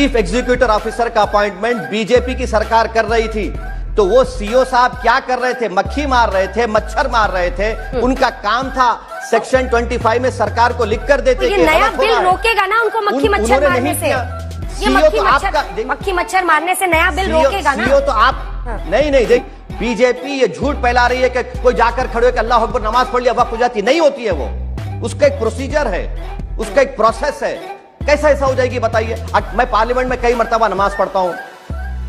Chief executive officer का appointment BJP की सरकार कर रही थी, तो वो सीओ साहब क्या कर रहे थे? मक्खी मार रहे थे, मच्छर मार रहे थे। उनका काम था सेक्शन 25 में सरकार को लिख कर देते कि नया बिल रोकेगा ना उनको मक्खी मच्छर मारने से। ये मक्खी मच्छर मारने से नया बिल रोकेगा ना। सीओ तो आप नहीं देख, बीजेपी ये झूठ फैला रही है कि कोई जाकर खड़े होकर अल्लाह अकबर नमाज पढ़ लिया वक्त हो जाती, नहीं होती है वो। उसका एक प्रोसीजर है, उसका एक प्रोसेस है। कैसा ऐसा हो जाएगी बताइए? मैं पार्लियामेंट में कई मर्तबा नमाज पढ़ता हूं,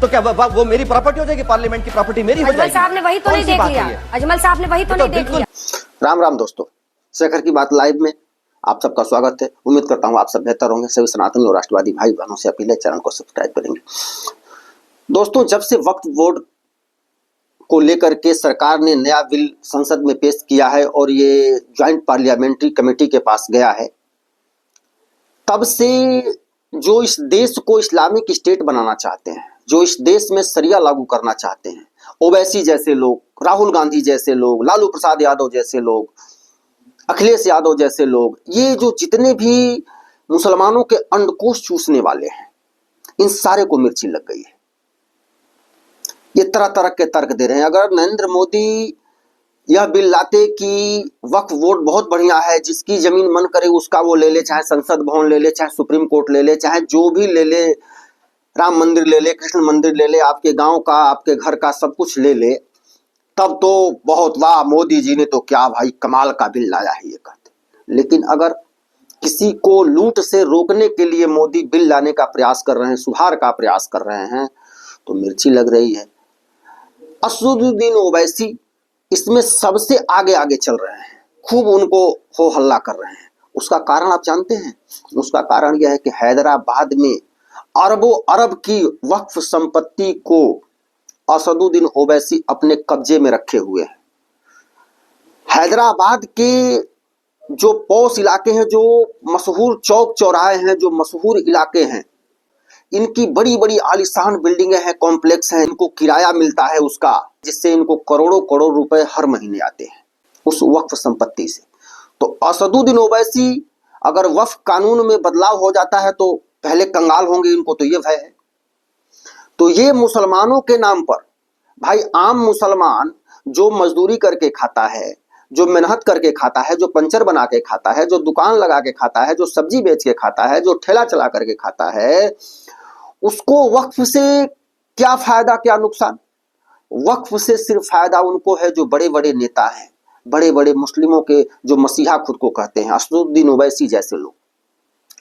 तो क्या वो मेरी प्रॉपर्टी हो जाएगी? पार्लियामेंट की प्रॉपर्टी मेरी हो जाएगी? अजमल साहब ने वही तो नहीं देख लिया। अजमल साहब ने वही तो नहीं देख लिया। राम राम दोस्तों, शेखर की बात लाइव में आप सबका स्वागत है। उम्मीद करता हूं आप सब बेहतर होंगे। सभी सनातनी और राष्ट्रवादी भाई बहनों से अपील है, चैनल को सब्सक्राइब करेंगे। दोस्तों, जब से वक्फ बोर्ड को लेकर के सरकार ने नया बिल संसद में पेश किया है और ये ज्वाइंट पार्लियामेंट्री कमेटी के पास गया है, तब से जो इस देश को इस्लामिक स्टेट बनाना चाहते हैं, जो इस देश में शरिया लागू करना चाहते हैं, ओवैसी जैसे लोग, राहुल गांधी जैसे लोग, लालू प्रसाद यादव जैसे लोग, अखिलेश यादव जैसे लोग, ये जो जितने भी मुसलमानों के अंडकोश चूसने वाले हैं, इन सारे को मिर्ची लग गई है। ये तरह तरह के तर्क दे रहे हैं। अगर नरेंद्र मोदी यह बिल लाते कि वक्फ बोर्ड बहुत बढ़िया है, जिसकी जमीन मन करे उसका वो ले ले, चाहे संसद भवन ले ले, चाहे सुप्रीम कोर्ट ले ले, चाहे जो भी ले ले, राम मंदिर ले ले, कृष्ण मंदिर ले ले, आपके गांव का, आपके घर का सब कुछ ले ले, तब तो बहुत वाह, मोदी जी ने तो क्या भाई कमाल का बिल लाया है, ये कहते। लेकिन अगर किसी को लूट से रोकने के लिए मोदी बिल लाने का प्रयास कर रहे हैं, सुधार का प्रयास कर रहे हैं, तो मिर्ची लग रही है। असदुद्दीन ओवैसी इसमें सबसे आगे आगे चल रहे हैं, खूब उनको हो हल्ला कर रहे हैं। उसका कारण आप जानते हैं? उसका कारण यह है कि हैदराबाद में अरबों अरब की वक्फ संपत्ति को असदुद्दीन ओवैसी अपने कब्जे में रखे हुए हैं। हैदराबाद के जो पॉश इलाके हैं, जो मशहूर चौक चौराहे हैं, जो मशहूर इलाके हैं, इनकी बड़ी बड़ी आलीशान बिल्डिंगें हैं, कॉम्प्लेक्स हैं, इनको किराया मिलता है उसका, जिससे इनको करोड़ों करोड़ रुपए हर महीने आते हैं उस वक्फ संपत्ति से। तो असदुद्दीन ओवैसी अगर वक्फ कानून में बदलाव हो जाता है तो पहले कंगाल होंगे, इनको तो ये भय है। तो ये मुसलमानों के नाम पर, भाई आम मुसलमान जो मजदूरी करके खाता है, जो मेहनत करके खाता है, जो पंचर बना के खाता है, जो दुकान लगा के खाता है, जो सब्जी बेच के खाता है, जो ठेला चला करके खाता है, उसको वक्फ से क्या फायदा, क्या नुकसान? वक्फ से सिर्फ फायदा उनको है जो बड़े बड़े नेता हैं, बड़े बड़े मुस्लिमों के जो मसीहा खुद को कहते हैं, असदुद्दीन ओवैसी जैसे लोग।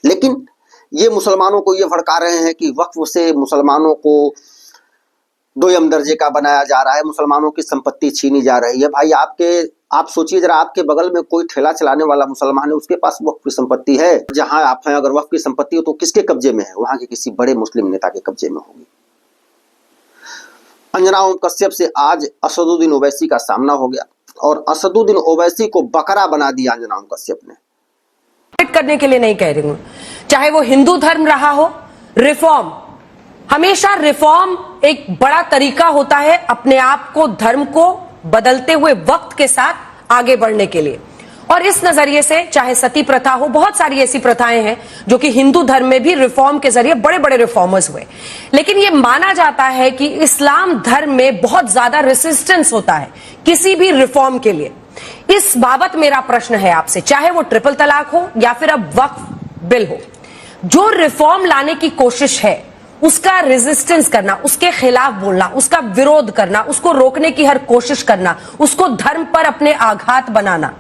लेकिन ये मुसलमानों को ये भड़का रहे हैं कि वक्फ से मुसलमानों को दोयम दर्जे का बनाया जा रहा है, मुसलमानों की संपत्ति छीनी जा रही है। भाई आप सोचिए जरा, आपके बगल में कोई ठेला चलाने वाला मुसलमान है, उसके पास वक्फ की संपत्ति है। जहां आप हैं, अगर वक्फ की संपत्ति हो तो किसके कब्जे में है? वहां के किसी बड़े मुस्लिम नेता के कब्जे में होगी। अंजना ओम कश्यप से आज असदुद्दीन ओवैसी का सामना हो गया और असदुद्दीन ओवैसी को बकरा बना दिया अंजना ओम कश्यप ने। करने के लिए नहीं कह रही हूं, चाहे वो हिंदू धर्म रहा हो, रिफॉर्म, हमेशा रिफॉर्म एक बड़ा तरीका होता है अपने आप को, धर्म को बदलते हुए वक्त के साथ आगे बढ़ने के लिए। और इस नजरिए से चाहे सती प्रथा हो, बहुत सारी ऐसी प्रथाएं हैं जो कि हिंदू धर्म में भी रिफॉर्म के जरिए बड़े बड़े रिफॉर्मर्स हुए। लेकिन यह माना जाता है कि इस्लाम धर्म में बहुत ज्यादा रेसिस्टेंस होता है किसी भी रिफॉर्म के लिए। इस बाबत मेरा प्रश्न है आपसे, चाहे वो ट्रिपल तलाक हो या फिर अब वक्फ बिल हो, जो रिफॉर्म लाने की कोशिश है उसका रेजिस्टेंस करना, उसके खिलाफ बोलना, उसका विरोध करना, उसको रोकने की हर कोशिश करना, उसको धर्म पर अपने आघात बनाना,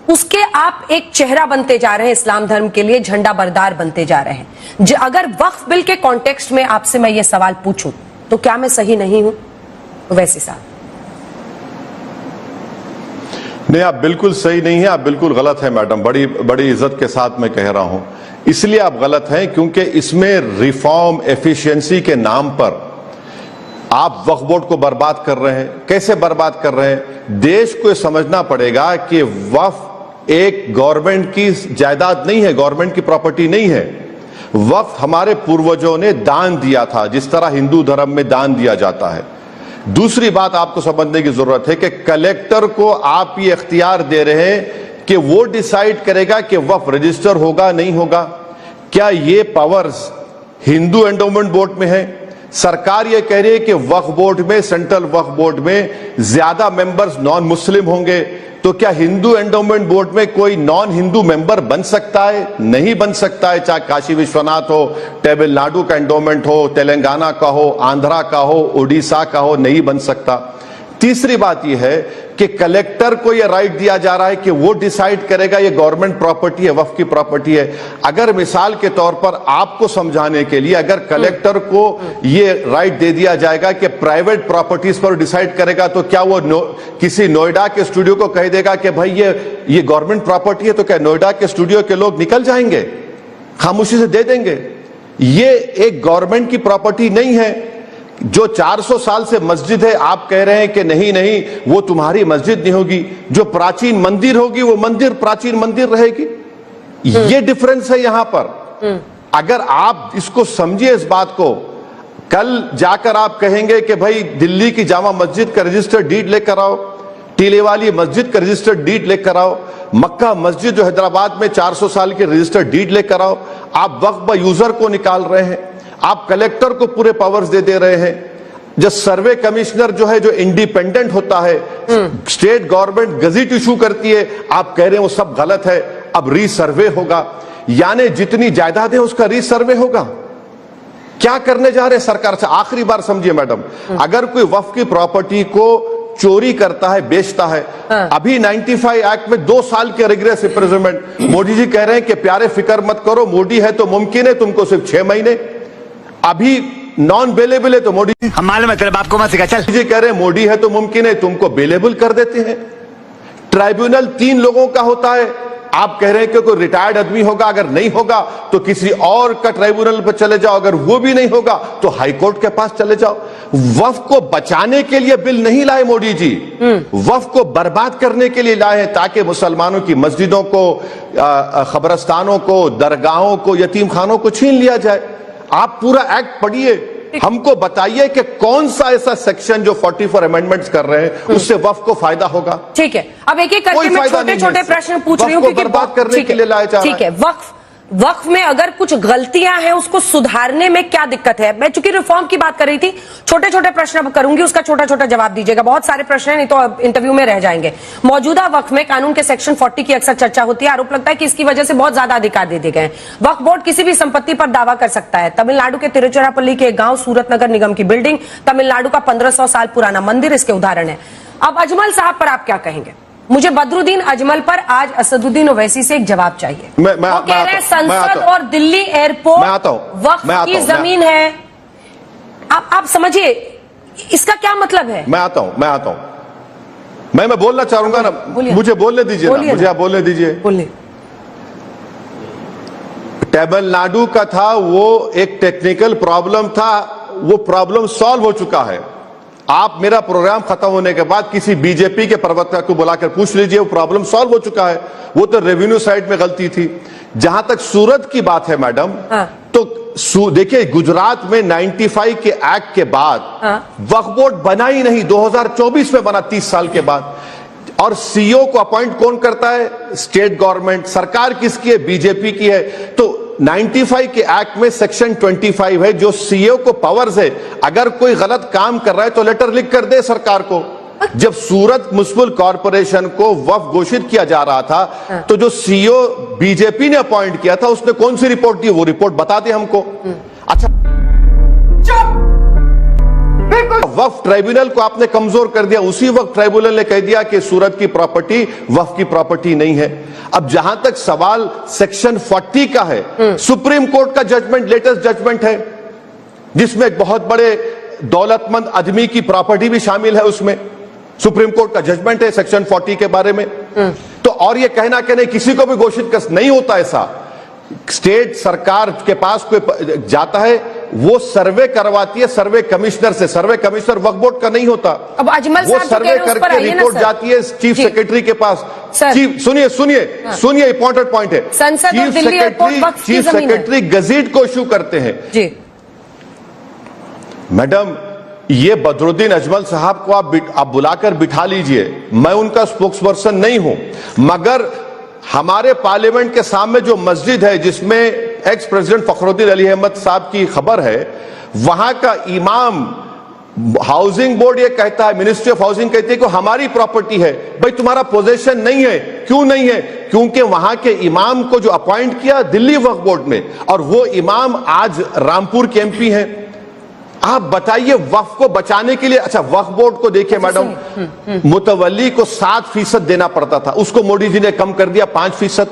उसके आप एक चेहरा बनते जा रहे हैं, इस्लाम धर्म के लिए झंडा बरदार बनते जा रहे हैं। अगर वक्फ बिल के कॉन्टेक्स्ट में आपसे मैं ये सवाल पूछूं तो क्या मैं सही नहीं हूं वैसे साहब? नहीं, आप बिल्कुल सही नहीं है, आप बिल्कुल गलत है मैडम। बड़ी बड़ी इज्जत के साथ मैं कह रहा हूं, इसलिए आप गलत हैं क्योंकि इसमें रिफॉर्म, एफिशिएंसी के नाम पर आप वक्फ बोर्ड को बर्बाद कर रहे हैं। कैसे बर्बाद कर रहे हैं? देश को समझना पड़ेगा कि वक्फ एक गवर्नमेंट की जायदाद नहीं है, गवर्नमेंट की प्रॉपर्टी नहीं है। वक्फ हमारे पूर्वजों ने दान दिया था, जिस तरह हिंदू धर्म में दान दिया जाता है। दूसरी बात आपको समझने की जरूरत है कि कलेक्टर को आप ये इख्तियार दे रहे हैं कि वो डिसाइड करेगा कि वक्फ रजिस्टर होगा नहीं होगा। क्या ये पावर्स हिंदू एंडोमेंट बोर्ड में है। सरकार यह कह रही है कि वक्फ बोर्ड में, सेंट्रल वक्फ बोर्ड में ज्यादा मेंबर्स नॉन मुस्लिम होंगे। तो क्या हिंदू एंडोमेंट बोर्ड में कोई नॉन हिंदू मेंबर बन सकता है? नहीं बन सकता है। चाहे काशी विश्वनाथ हो, तमिलनाडु का एंडोमेंट हो, तेलंगाना का हो, आंध्रा का हो, उड़ीसा का हो, नहीं बन सकता। तीसरी बात यह है कि कलेक्टर को यह राइट दिया जा रहा है कि वो डिसाइड करेगा ये गवर्नमेंट प्रॉपर्टी है, वक्फ की प्रॉपर्टी है। अगर मिसाल के तौर पर आपको समझाने के लिए अगर कलेक्टर को ये राइट दे दिया जाएगा कि प्राइवेट प्रॉपर्टीज पर डिसाइड करेगा, तो क्या वो किसी नोएडा के स्टूडियो को कह देगा कि भाई ये गवर्नमेंट प्रॉपर्टी है? तो क्या नोएडा के स्टूडियो के लोग निकल जाएंगे, खामोशी से दे देंगे? ये एक गवर्नमेंट की प्रॉपर्टी नहीं है। जो 400 साल से मस्जिद है, आप कह रहे हैं कि नहीं नहीं वो तुम्हारी मस्जिद नहीं होगी। जो प्राचीन मंदिर होगी वो मंदिर प्राचीन मंदिर रहेगी। ये डिफरेंस है यहां पर। अगर आप इसको समझिए इस बात को, कल जाकर आप कहेंगे कि भाई दिल्ली की जामा मस्जिद का रजिस्टर्ड डीड लेकर आओ, टीले वाली मस्जिद का रजिस्टर्ड डीड लेकर आओ, मक्का मस्जिद जो हैदराबाद में 400 साल की रजिस्टर्ड डीड लेकर आओ। आप वक्फ यूजर को निकाल रहे हैं, आप कलेक्टर को पूरे पावर्स दे रहे हैं। जो सर्वे कमिश्नर जो है, जो इंडिपेंडेंट होता है, स्टेट गवर्नमेंट गजट इशू करती है, आप कह रहे हैं वो सब गलत है, अब रीसर्वे होगा। यानी जितनी जायदाद है उसका रीसर्वे होगा। क्या करने जा रहे हैं सरकार से? आखिरी बार समझिए मैडम, अगर कोई वक्फ की प्रॉपर्टी को चोरी करता है, बेचता है, अभी 95 एक्ट में 2 साल के रिग्रेस इम्प्रिजनमेंट। मोदी जी कह रहे हैं कि प्यारे फिक्र मत करो, मोदी है तो मुमकिन है, तुमको सिर्फ 6 महीने। अभी नॉन बेलेबल है तो मोदी जी, हम मालूम है तेरे बाप को मत सिखा, चल। जी कह रहे हैं मोदी है तो मुमकिन है, तुमको बेलेबल कर देते हैं। ट्राइब्यूनल 3 लोगों का होता है, आप कह रहे हैं कि कोई रिटायर्ड आदमी होगा, अगर नहीं होगा तो किसी और का ट्राइब्यूनल पर चले जाओ, अगर वो भी नहीं होगा तो हाईकोर्ट के पास चले जाओ। वक्फ को बचाने के लिए बिल नहीं लाए मोदी जी, वक्फ को बर्बाद करने के लिए लाए हैं, ताकि मुसलमानों की मस्जिदों को, खबरस्तानों को, दरगाहों को, यतीम खानों को छीन लिया जाए। आप पूरा एक्ट पढ़िए, हमको बताइए कि कौन सा ऐसा सेक्शन जो 44 अमेंडमेंट्स कर रहे हैं उससे वक्फ को फायदा होगा। ठीक है, अब एक एक करके मैं छोटे छोटे प्रश्न पूछ रही हूँ क्योंकि बर्बाद करने के लिए लाया जा रहा है। ठीक है, वक्फ में अगर कुछ गलतियां हैं उसको सुधारने में क्या दिक्कत है? मैं चूंकि रिफॉर्म की बात कर रही थी, छोटे छोटे प्रश्न करूंगी, उसका छोटा छोटा जवाब दीजिएगा। बहुत सारे प्रश्न हैं, नहीं तो इंटरव्यू में रह जाएंगे। मौजूदा वक्फ में कानून के सेक्शन 40 की अक्सर चर्चा होती है, आरोप लगता है कि इसकी वजह से बहुत ज्यादा अधिकार दे दिए गए हैं। वक्फ बोर्ड किसी भी संपत्ति पर दावा कर सकता है। तमिलनाडु के तिरुचिरापल्ली के गांव सूरत नगर निगम की बिल्डिंग, तमिलनाडु का 1500 साल पुराना मंदिर इसके उदाहरण है। अब अजमल साहब पर आप क्या कहेंगे? मुझे बदरुद्दीन अजमल पर आज असदुद्दीन ओवैसी से एक जवाब चाहिए। वो कह रहे हैं संसद और दिल्ली एयरपोर्ट वक्फ की जमीन है। आप समझिए इसका क्या मतलब है? मैं आता हूं मैं बोलना चाहूंगा ना, मुझे बोलने दीजिए ना, मुझे आप बोलने दीजिए। बोलिए। तमिलनाडु का था, वो एक टेक्निकल प्रॉब्लम था, वो प्रॉब्लम सॉल्व हो चुका है। आप मेरा प्रोग्राम खत्म होने के बाद किसी बीजेपी के प्रवक्ता को बुलाकर पूछ लीजिए, वो प्रॉब्लम सॉल्व हो चुका है। वो तो रेवेन्यू साइड में गलती थी। जहां तक सूरत की बात है मैडम, तो देखिए गुजरात में 95 के एक्ट के बाद वक्फ बोर्ड बना ही नहीं, 2024 में बना, 30 साल के बाद। और सीईओ को अपॉइंट कौन करता है? State government. सरकार किसकी है? बीजेपी की है। तो 95 के एक्ट में सेक्शन 25 है जो सीईओ को पावर्स है, अगर कोई गलत काम कर रहा है तो लेटर लिख कर दे सरकार को। जब सूरत म्युनिसिपल कॉर्पोरेशन को वक्फ घोषित किया जा रहा था, तो जो सीईओ बीजेपी ने अपॉइंट किया था उसने कौन सी रिपोर्ट दी? वो रिपोर्ट बता दे हमको। अच्छा, वक्फ ट्राइब्यूनल को आपने कमजोर कर दिया। उसी वक्त ट्राइब्यूनल ने कह दिया कि सूरत की प्रॉपर्टी वक्फ की प्रॉपर्टी नहीं है। अब जहां तक सवाल सेक्शन 40 का है, सुप्रीम कोर्ट का जजमेंट, लेटेस्ट जजमेंट है, जिसमें एक बहुत बड़े दौलतमंद आदमी की प्रॉपर्टी भी शामिल है। उसमें सुप्रीम कोर्ट का जजमेंट है सेक्शन 40 के बारे में। तो और ये कहना कि नहीं किसी को भी घोषित कर, नहीं होता ऐसा। स्टेट सरकार के पास कोई जाता है, वो सर्वे करवाती है सर्वे कमिश्नर से। सर्वे कमिश्नर वक्फ बोर्ड का नहीं होता। अब अजमल वो सर्वे करके रिपोर्ट जाती है चीफ सेक्रेटरी के पास। सुनिए इंपॉर्टेंट पॉइंट है, चीफ सेक्रेटरी गजट को इशू करते हैं। जी मैडम, ये बदरुद्दीन अजमल साहब को आप बुलाकर बिठा लीजिए, मैं उनका स्पोक्स पर्सन नहीं हूं, मगर हमारे पार्लियामेंट के सामने जो मस्जिद है जिसमें एक्स प्रेसिडेंट फखरुद्दीन अली अहमद साहब की खबर है, वहां का इमाम हाउसिंग बोर्ड ये कहता है, मिनिस्ट्री ऑफ हाउसिंग कहती है कि हमारी प्रॉपर्टी है। भाई तुम्हारा पोजेशन नहीं है, क्यों नहीं है? क्योंकि वहां के इमाम को जो अपॉइंट किया दिल्ली वक्फ बोर्ड में, और वो इमाम आज रामपुर के एमपी हैं। आप बताइए वक्फ को बचाने के लिए, अच्छा वक्फ बोर्ड को देखिए मैडम, मुतवल्ली को 7% देना पड़ता था, उसको मोदी जी ने कम कर दिया 5%।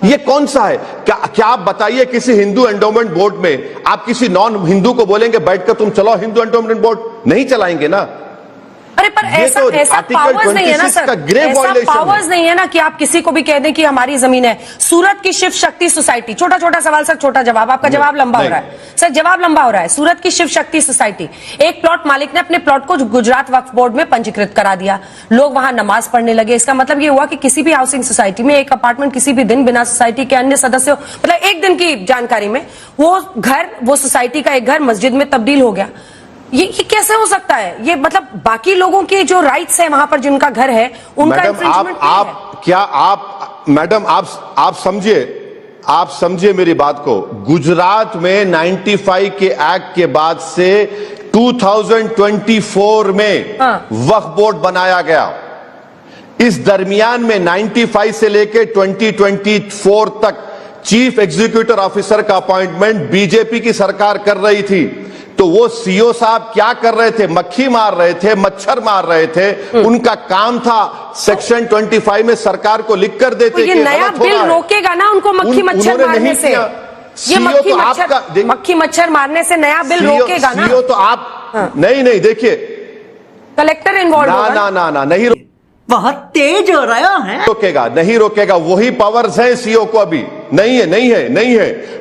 ये कौन सा है? क्या आप बताइए किसी हिंदू एंडोमेंट बोर्ड में आप किसी नॉन हिंदू को बोलेंगे बैठकर तुम चलाओ हिंदू एंडोमेंट बोर्ड? नहीं चलाएंगे ना। अरे पर ऐसा पावर्स नहीं है ना सर, ऐसा पावर्स नहीं है ना कि आप किसी को भी कह दें कि हमारी जमीन है। सूरत की शिव शक्ति सोसाइटी, छोटा छोटा सवाल सर, छोटा जवाब, आपका जवाब लंबा हो रहा है सर, जवाब लंबा हो रहा है। सूरत की शिव शक्ति सोसाइटी, एक प्लॉट मालिक ने अपने प्लॉट को गुजरात वक्फ बोर्ड में पंजीकृत करा दिया, लोग वहां नमाज पढ़ने लगे। इसका मतलब ये हुआ कि किसी भी हाउसिंग सोसाइटी में एक अपार्टमेंट किसी भी दिन बिना सोसाइटी के अन्य सदस्यों, मतलब एक दिन की जानकारी में वो घर, वो सोसाइटी का एक घर मस्जिद में तब्दील हो गया। ये कैसे हो सकता है? ये मतलब बाकी लोगों के जो राइट्स है वहां पर जिनका घर है उनका इंफ्रिंजमेंट मैडम आप समझिए मेरी बात को। गुजरात में 95 के एक्ट के बाद से 2024 में वक्फ बोर्ड बनाया गया। इस दरमियान में 95 से लेकर 2024 तक चीफ एग्जीक्यूटिव ऑफिसर का अपॉइंटमेंट बीजेपी की सरकार कर रही थी। तो वो सीओ साहब क्या कर रहे थे? मक्खी मार रहे थे, मच्छर मार रहे थे। उनका काम था सेक्शन 25 में सरकार को लिख कर देते। तो ये नया बिल रोकेगा ना उनको मक्खी मच्छर मारने से? ये मक्खी मच्छर मारने से नया बिल रोकेगा ना? सीओ तो आप नहीं देखिए, कलेक्टर इन्वॉल्व ना नहीं बहुत तेज हो रहा है, रोकेगा नहीं रोकेगा। वही पावर्स है सीओ को, अभी नहीं है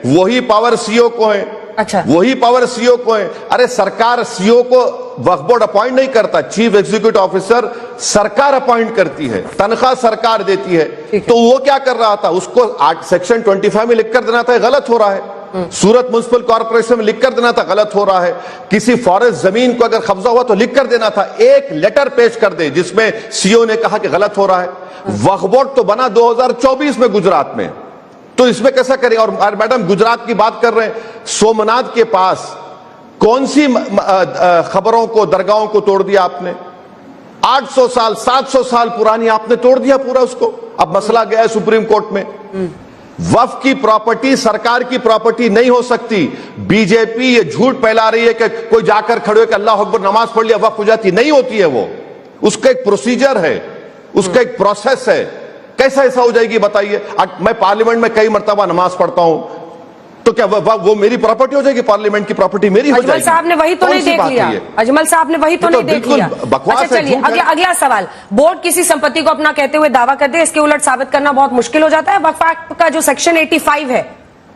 वही पावर सीओ को है। अच्छा, वही पावर सीओ को है। अरे सरकार सीओ को वक्फ बोर्ड अपॉइंट नहीं करता, चीफ एग्जीक्यूटिव ऑफिसर सरकार अपॉइंट करती है, तनख्वाह सरकार देती है। तो वो क्या कर रहा था? उसको सेक्शन 25 में लिख कर देना था, गलत हो रहा है। सूरत म्युनिसिपल कॉर्पोरेशन में लिख कर देना था, गलत हो रहा है। किसी फॉरेस्ट जमीन को अगर कब्जा हुआ तो लिख कर देना था, एक लेटर पेश कर दे जिसमें सीओ ने कहा कि गलत हो रहा है। वक्फ बोर्ड तो बना 2024 में गुजरात में, तो इसमें कैसा करेगा? और मैडम गुजरात की बात कर रहे हैं, सोमनाथ के पास कौन सी खबरों को, दरगाहों को तोड़ दिया आपने? 800 साल 700 साल पुरानी आपने तोड़ दिया पूरा उसको। अब मसला गया है सुप्रीम कोर्ट में। वक्फ की प्रॉपर्टी सरकार की प्रॉपर्टी नहीं हो सकती। बीजेपी ये झूठ फैला रही है कि कोई जाकर खड़े होकर अल्लाह अकबर नमाज पढ़ लिया वक्फ हो जाती, नहीं होती है वो। उसका एक प्रोसीजर है, उसका एक प्रोसेस है। कैसा ऐसा हो जाएगी बताइए? मैं पार्लियामेंट में कई मर्तबा नमाज पढ़ता हूं, तो क्या वो मेरी प्रॉपर्टी हो जाएगी? पार्लियामेंट की प्रॉपर्टी मेरी हो जाएगी? अजमल साहब ने वही तो नहीं देख लिया, अजमल साहब ने वही तो नहीं देख लिया। अच्छा चलिए अगला सवाल। बोर्ड किसी संपत्ति को अपना कहते हुए दावा कर दे, इसके उलट साबित करना बहुत मुश्किल हो जाता है। वक्फ एक्ट का जो सेक्शन 85 है,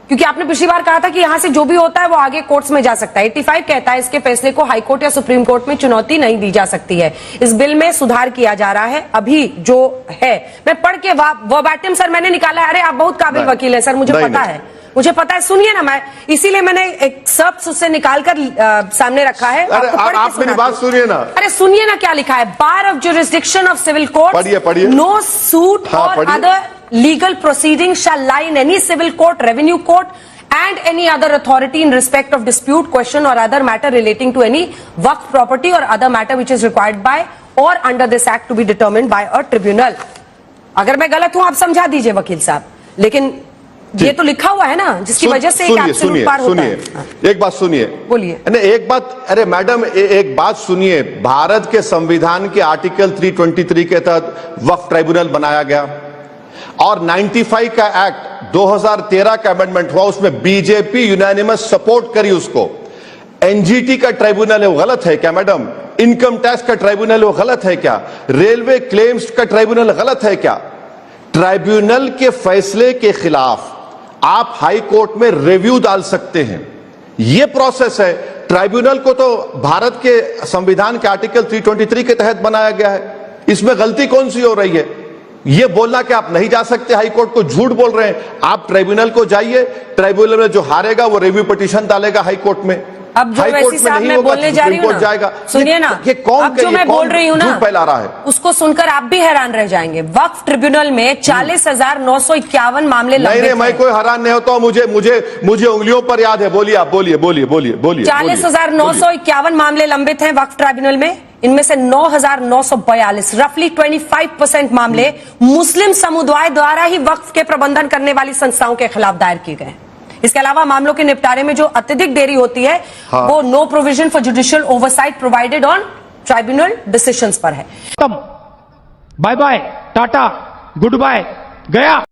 क्योंकि आपने पिछली बार कहा था कि यहां से जो भी होता है वो आगे कोर्ट्स में जा सकता है। 85 कहता है इसके फैसले को हाई कोर्ट या सुप्रीम कोर्ट में चुनौती नहीं दी जा सकती है। इस बिल में सुधार किया जा रहा है अभी जो है। मैं पढ़ के वर्बैटिम सर मैंने निकाला है। अरे आप बहुत काबिल वकील है सर, मुझे पता है, मुझे पता है। सुनिए ना, मैं इसीलिए मैंने एक शब्द उससे निकालकर सामने रखा है। आप मेरी बात सुनिए ना। अरे सुनिए ना क्या लिखा है। Bar of jurisdiction of civil court, no suit or other legal proceedings shall lie in any civil court, revenue court and any other authority in respect of dispute, question or other matter relating to any waqf property or other matter which is required by or under this act to be determined by a tribunal. अगर मैं गलत हूं आप समझा दीजिए वकील साहब, लेकिन ये तो लिखा हुआ है ना, जिसकी वजह से एक एब्सोल्यूट पार होता है। एक बात सुनिए, बोलिए। एक बात, अरे मैडम एक बात सुनिए। भारत के संविधान के आर्टिकल 323 के तहत वक्फ ट्राइब्यूनल बनाया गया और 95 का एक्ट 2013 का अमेंडमेंट हुआ, उसमें बीजेपी यूनानिमस सपोर्ट करी उसको। एनजीटी का ट्राइब्यूनल है वो गलत है क्या मैडम? इनकम टैक्स का ट्राइब्यूनल वो गलत है क्या? रेलवे क्लेम्स का ट्राइब्यूनल गलत है क्या? ट्राइब्यूनल के फैसले के खिलाफ आप हाई कोर्ट में रिव्यू डाल सकते हैं, यह प्रोसेस है। ट्राइब्यूनल को तो भारत के संविधान के आर्टिकल 323 के तहत बनाया गया है, इसमें गलती कौन सी हो रही है? ये बोलना कि आप नहीं जा सकते हाई कोर्ट को, झूठ बोल रहे हैं। आप ट्राइब्यूनल को जाइए, ट्राइब्यूनल में जो हारेगा वो रिव्यू पिटीशन डालेगा हाई कोर्ट में। अब जो हाई कोर्ट वैसी में साहब नहीं मैं होगा, बोलने जा रही सुप्रीम हूँ कोर्ट ना, जाएगा। सुनिए ना, ये कौन अब जो ये मैं कौन बोल रही हूँ ना, झूठ फैला रहा है? उसको सुनकर आप भी हैरान रह जाएंगे। वक्फ ट्रिब्यूनल में 40,951 मामले नहीं लंबित नहीं, मैं हैं। कोई हैरान नहीं होता हूं, मुझे उंगलियों पर याद है। बोलिए आप, बोलिए। 40,951 मामले लंबित हैं वक्फ ट्राइब्यूनल में। इनमें से 9,942 रफली 25% मामले मुस्लिम समुदाय द्वारा ही वक्फ के प्रबंधन करने वाली संस्थाओं के खिलाफ दायर किए गए। इसके अलावा मामलों के निपटारे में जो अत्यधिक देरी होती है, वो no provision for judicial oversight provided on tribunal decisions पर है। Bye bye, tata, good bye, गया।